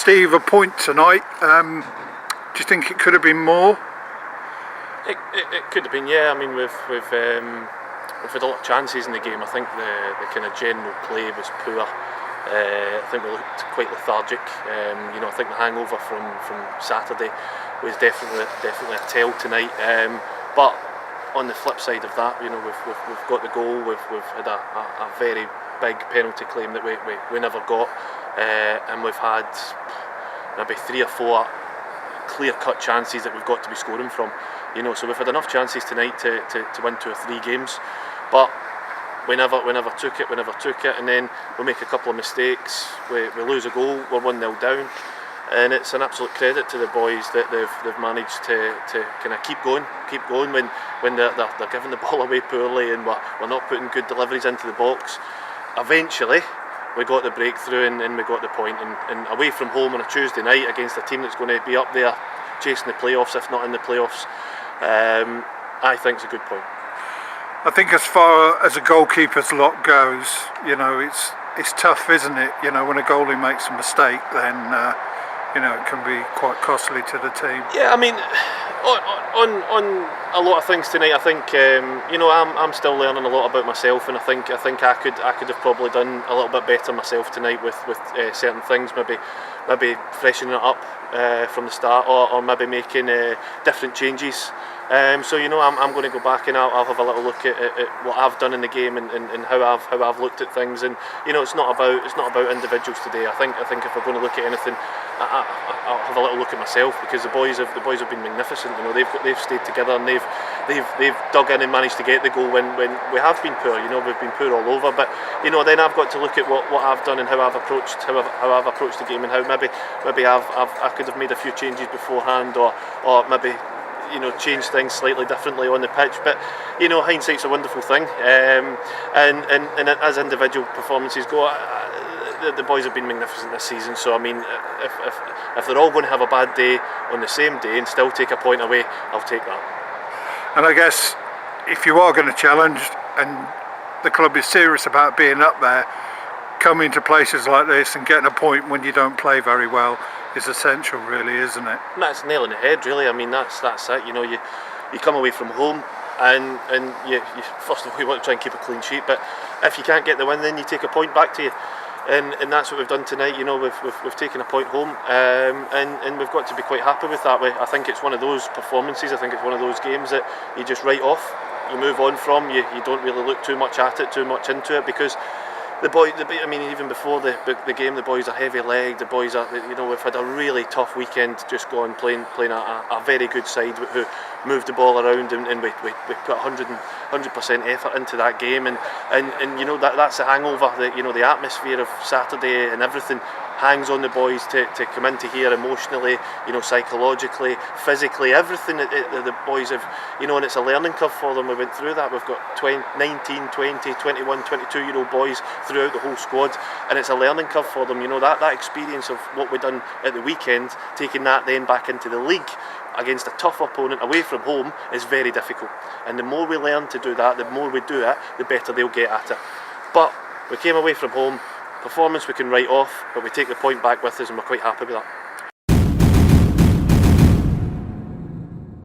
Steve, a point tonight. Do you think it could have been more? It could have been, yeah. I mean, we've had a lot of chances in the game. I think the kind of general play was poor. I think we looked quite lethargic. I think the hangover from Saturday was definitely a tell tonight. But on the flip side of that, we've got the goal. We've had a very big penalty claim that we never got, and we've had maybe 3 or 4 clear-cut chances that we've got to be scoring from. So we've had enough chances tonight to win 2 or 3 games, but we never took it, and then we make a couple of mistakes, we lose a goal, we're 1-0 down, and it's an absolute credit to the boys that they've managed to kind of keep going when they're giving the ball away poorly and we're not putting good deliveries into the box. Eventually we got the breakthrough and we got the point, and away from home on a Tuesday night against a team that's going to be up there chasing the playoffs, if not in the playoffs, I think it's a good point. I think as far as a goalkeeper's lot goes, it's tough, isn't it? When a goalie makes a mistake, then it can be quite costly to the team. Yeah, I mean, on a lot of things tonight, I think I'm still learning a lot about myself, and I think I could have probably done a little bit better myself tonight with certain things, maybe freshening it up from the start, or maybe making different changes. So I'm going to go back and I'll have a little look at what I've done in the game and how I've looked at things, and it's not about individuals today. I think if we're going to look at anything, I'll have a little look at myself, because the boys have been magnificent. They've stayed together and they've dug in and managed to get the goal when we have been poor. We've been poor all over, but then I've got to look at what I've done and how I've approached the game, and how maybe I could have made a few changes beforehand, or maybe change things slightly differently on the pitch. But hindsight's a wonderful thing, and as individual performances go, the boys have been magnificent this season. So I mean, if they're all going to have a bad day on the same day and still take a point away, I'll take that. And I guess if you are going to challenge, and the club is serious about being up there, coming to places like this and getting a point when you don't play very well is essential, really, isn't it? That's nail on the head, really. I mean, that's it. You come away from home, and you first of all, you want to try and keep a clean sheet, but if you can't get the win, then you take a point back to you, and that's what we've done tonight. We've taken a point home, and we've got to be quite happy with that. I think it's one of those performances. I think it's one of those games that you just write off, you move on from. You don't really look too much at it, too much into it, because even before the game, the boys are heavy-legged. The boys are, we've had a really tough weekend just playing a very good side who moved the ball around, and we put 100% effort into that game, and that's the hangover. The atmosphere of Saturday and everything hangs on the boys to come into here emotionally, psychologically, physically, everything that the boys have, and it's a learning curve for them. We went through that. We've got 19, 20, 21, 22-year-old boys throughout the whole squad, and it's a learning curve for them. That experience of what we've done at the weekend, taking that then back into the league against a tough opponent away from home is very difficult, and the more we learn to do that, the more we do it, the better they'll get at it. But we came away from home, performance we can write off, but we take the point back with us, and we're quite happy with that.